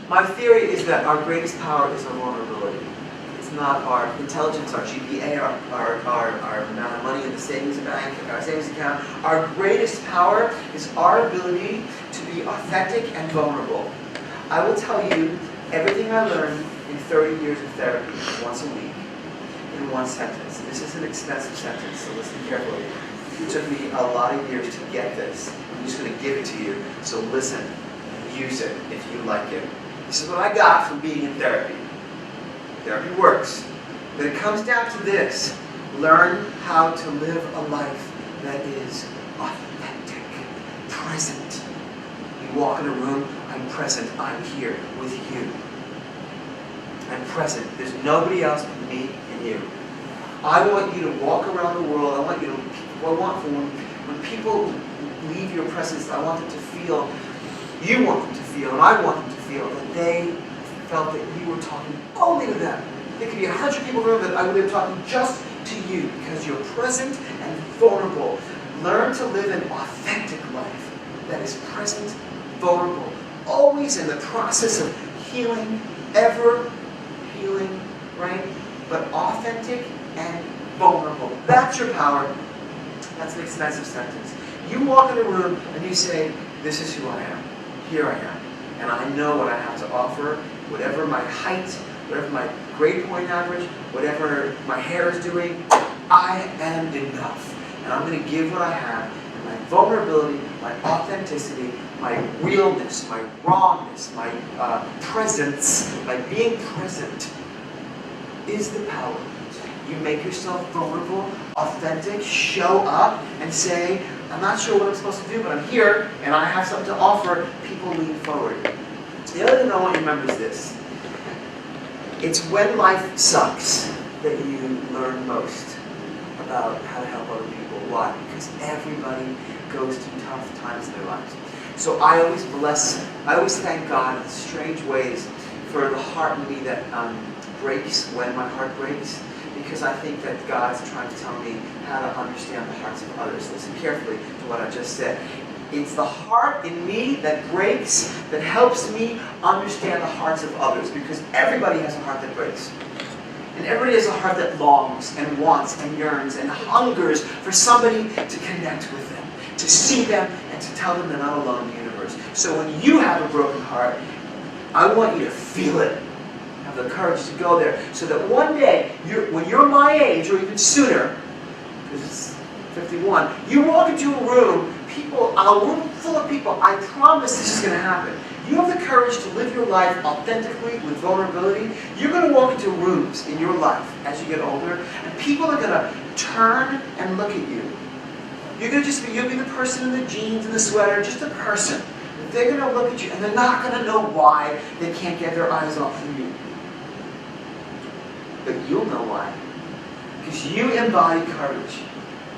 My theory is that our greatest power is our vulnerability. It's not our intelligence, our GPA, our amount of money in the savings bank, our savings account. Our greatest power is our ability to be authentic and vulnerable. I will tell you everything I learned in 30 years of therapy once a week in one sentence. This is an expensive sentence, so listen carefully. It took me a lot of years to get this. I'm just going to give it to you, so listen and use it if you like it. This is what I got from being in therapy. Therapy works. But it comes down to this. Learn how to live a life that is authentic, present. You walk in a room, I'm present, I'm here with you. I'm present. There's nobody else but me and you. I want you to walk around the world. I want for when people leave your presence, I want them to feel, you want them to feel, and I want them to feel that they felt that you were talking only to them. There could be 100 people in the room that I would be talking just to you because you're present and vulnerable. Learn to live an authentic life that is present, vulnerable, always in the process of healing, ever healing, right? But authentic and vulnerable. That's your power. That's an expensive sentence. You walk in a room and you say, this is who I am. Here I am. And I know what I have to offer. Whatever my height, whatever my grade point average, whatever my hair is doing, I am enough. And I'm going to give what I have. And my vulnerability, my authenticity, my realness, my rawness, my presence, my being present is the power. You make yourself vulnerable, authentic, show up and say, I'm not sure what I'm supposed to do, but I'm here and I have something to offer. People lean forward. The other thing I want you to remember is this. It's when life sucks that you learn most about how to help other people. Why? Because everybody goes through tough times in their lives. So I always thank God in strange ways for the heart in me that breaks when my heart breaks. Because I think that God's trying to tell me how to understand the hearts of others. Listen carefully to what I just said. It's the heart in me that breaks, that helps me understand the hearts of others. Because everybody has a heart that breaks. And everybody has a heart that longs and wants and yearns and hungers for somebody to connect with them, to see them and to tell them they're not alone in the universe. So when you have a broken heart, I want you to feel it. Have the courage to go there so that one day, when you're my age or even sooner, because it's 51, you walk into a room, a room full of people, I promise this is going to happen. You have the courage to live your life authentically with vulnerability. You're going to walk into rooms in your life as you get older, and people are going to turn and look at you. You'll be the person in the jeans and the sweater, just a person. They're going to look at you, and they're not going to know why they can't get their eyes off of you. But you'll know why. Because you embody courage.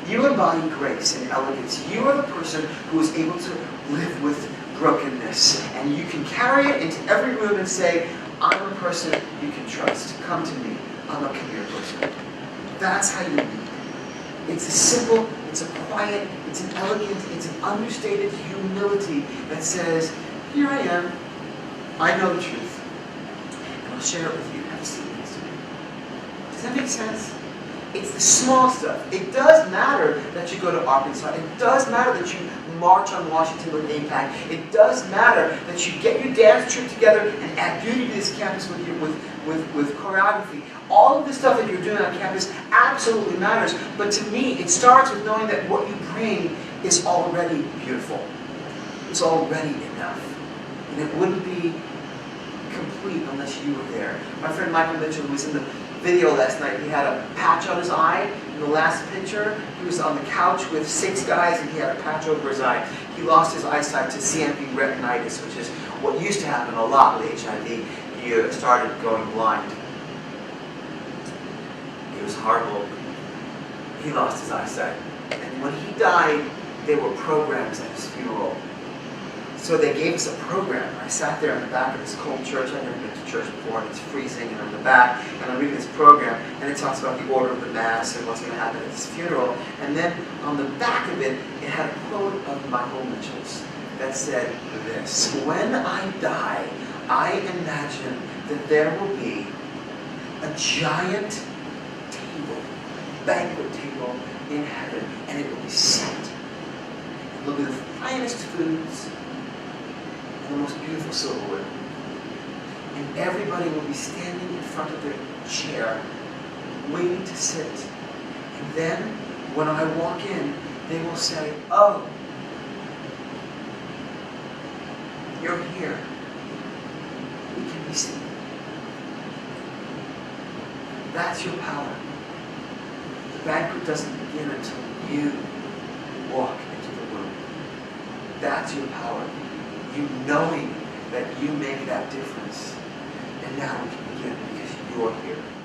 You embody grace and elegance. You are the person who is able to live with brokenness. And you can carry it into every room and say, I'm a person you can trust. Come to me. I'm a come here person. That's how you lead. It's a simple, it's a quiet, it's an elegant, it's an understated humility that says, here I am. I know the truth. And I'll share it with you. Have a seat next to me. Does that make sense? It's the small stuff. It does matter that you go to Arkansas. It does matter that you march on Washington with APAC. It does matter that you get your dance troupe together and add beauty to this campus with choreography. All of the stuff that you're doing on campus absolutely matters. But to me, it starts with knowing that what you bring is already beautiful. It's already enough. And it wouldn't be complete unless you were there. My friend Michael Mitchell, who was in the video last night, he had a patch on his eye. In the last picture, he was on the couch with 6 guys and he had a patch over his eye. He lost his eyesight to CMV retinitis, which is what used to happen a lot with HIV. He started going blind. It was horrible. He lost his eyesight. And when he died, there were programs at his funeral. So they gave us a program. I sat there in the back of this cold church. I've never been to church before, and it's freezing, and I'm in the back, and I'm reading this program, and it talks about the order of the Mass and what's going to happen at this funeral. And then on the back of it, it had a quote of Michael Mitchell's that said this: when I die, I imagine that there will be a giant table, banquet table in heaven, and it will be set. It will be the finest foods and the most beautiful silverware. And everybody will be standing in front of their chair, waiting to sit. And then, when I walk in, they will say, "Oh, you're here. We can be seated." That's your power. The banquet doesn't begin until you walk into the room. That's your power. You knowing that you make that difference. And now we can begin because you're here.